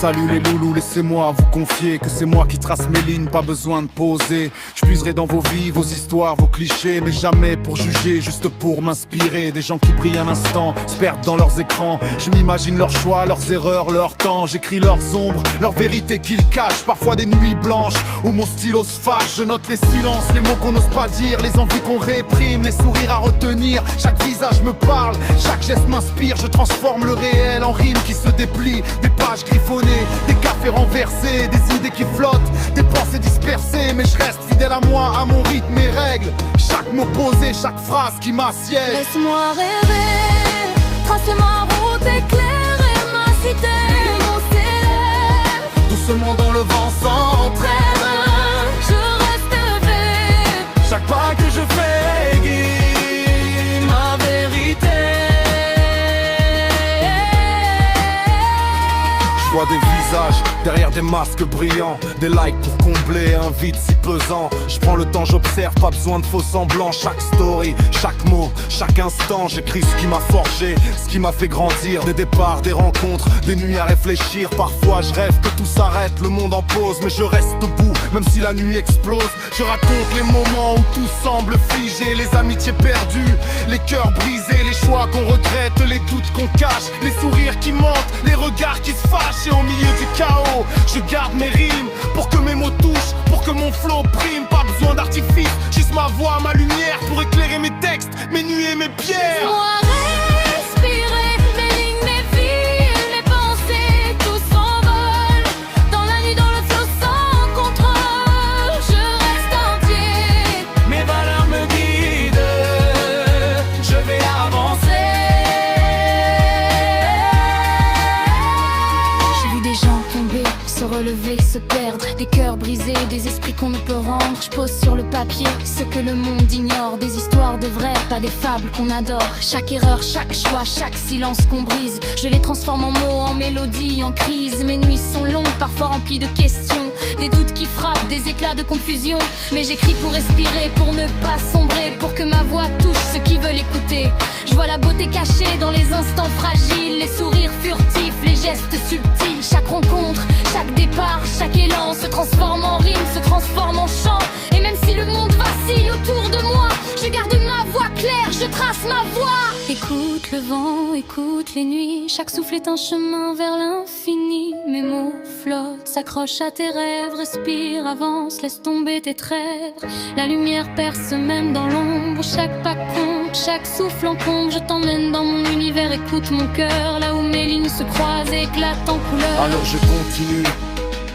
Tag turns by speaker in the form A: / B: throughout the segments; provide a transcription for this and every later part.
A: Salut les loulous, laissez-moi vous confier que c'est moi qui trace mes lignes, pas besoin de poser. Je puiserai dans vos vies, vos histoires, vos clichés, mais jamais pour juger, juste pour m'inspirer. Des gens qui brillent un instant, se perdent dans leurs écrans. Je m'imagine leurs choix, leurs erreurs, leur temps. J'écris leurs ombres, leurs vérités qu'ils cachent. Parfois des nuits blanches où mon stylo se fâche. Je note les silences, les mots qu'on n'ose pas dire, les envies qu'on réprime, les sourires à retenir. Chaque visage me parle, chaque geste m'inspire. Je transforme le réel en rimes qui se déplient. Des pages griffonnées, des cafés renversés, des idées qui flottent, des pensées dispersées. Mais je reste fidèle à moi, à mon rythme et règles. Chaque mot posé, chaque phrase qui m'assiège.
B: Laisse-moi rêver, tracer ma route, éclairer ma cité. Mon célèbre,
A: Doucement dans le vent sans trêve,
B: je reste éveillé.
A: chaque pas que je fais guide ma vérité. Je vois des visages derrière des masques brillants, des likes pour combler un vide si pesant. Je prends le temps, j'observe, pas besoin de faux semblants. Chaque story, chaque mot, chaque instant, j'écris ce qui m'a forgé, ce qui m'a fait grandir. Des départs, des rencontres, des nuits à réfléchir. Parfois je rêve que tout s'arrête, le monde en pause, mais je reste debout, même si la nuit explose. Je raconte les moments où tout semble figé, les amitiés perdues, les cœurs brisés, les choix qu'on regrette, les doutes qu'on cache, les sourires qui mentent, les regards qui se fâchent. Et au milieu du chaos, je garde mes rimes pour que mes mots touchent, pour que mon flow prime. Pas besoin d'artifice, juste ma voix, ma lumière pour éclairer mes textes, mes nuits et mes pierres.
B: Laisse-moi respirer, mes lignes, mes villes, mes pensées, tout s'envole. Dans la nuit, dans le flot sans contrôle, je reste entier.
A: Mes valeurs me guident, je vais avancer.
B: J'ai vu des gens tomber, se relever, se perdre, des cœurs brisés, des esprits qu'on ne peut rendre. Je pose sur le papier ce que le monde ignore, des histoires de vraies, pas des fables qu'on adore. Chaque erreur, chaque choix, chaque silence qu'on brise, je les transforme en mots, en mélodies, en crises. Mes nuits sont longues, parfois remplies de questions, des doutes qui frappent, des éclats de confusion. Mais j'écris pour respirer, pour ne pas sombrer, pour que ma voix touche ceux qui veulent écouter. Je vois la beauté cachée dans les instants fragiles, les sourires furtifs, les gestes subtils. Chaque rencontre, chaque départ, chaque élan se transforme en rime, se transforme en chant. Et même si le monde vacille autour de moi, je garde ma voix claire, je trace ma voix. Écoute le vent, écoute les nuits, chaque souffle est un chemin vers l'infini. Mes mots flottent, s'accrochent à tes rêves, respire, avance, laisse tomber tes trêves. La lumière perce même dans l'ombre, chaque pas compte, chaque souffle encombre. Je t'emmène dans mon univers, écoute mon cœur, là où mes lignes se croisent et éclatent en couleurs.
A: Alors je continue,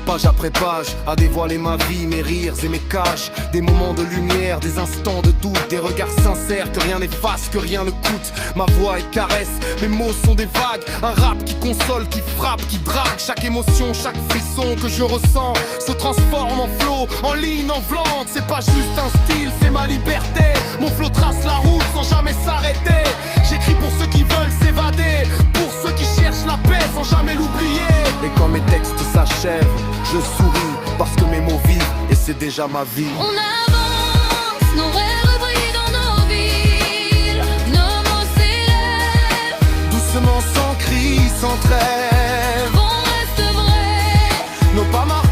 A: page après page, à dévoiler ma vie, mes rires et mes caches. Des moments de lumière, des instants de doute, des regards sincères que rien n'efface, que rien ne coûte. Ma voix est caresse, mes mots sont des vagues, un rap qui console, qui frappe, qui drague. Chaque émotion, chaque frisson que je ressens se transforme en flow, en ligne envelante. C'est pas juste un style, c'est ma liberté. Mon flow trace la route sans jamais s'arrêter. J'écris pour ceux qui veulent s'évader, pour ceux qui cherchent la paix sans jamais l'oublier. Et quand mes textes s'achèvent, je souris parce que mes mots vivent et c'est déjà ma vie.
B: On avance, nos rêves brillent dans nos villes, nos mots s'élèvent,
A: Doucement sans cri, sans trêve,
B: on reste vrai.
A: nos pas marrants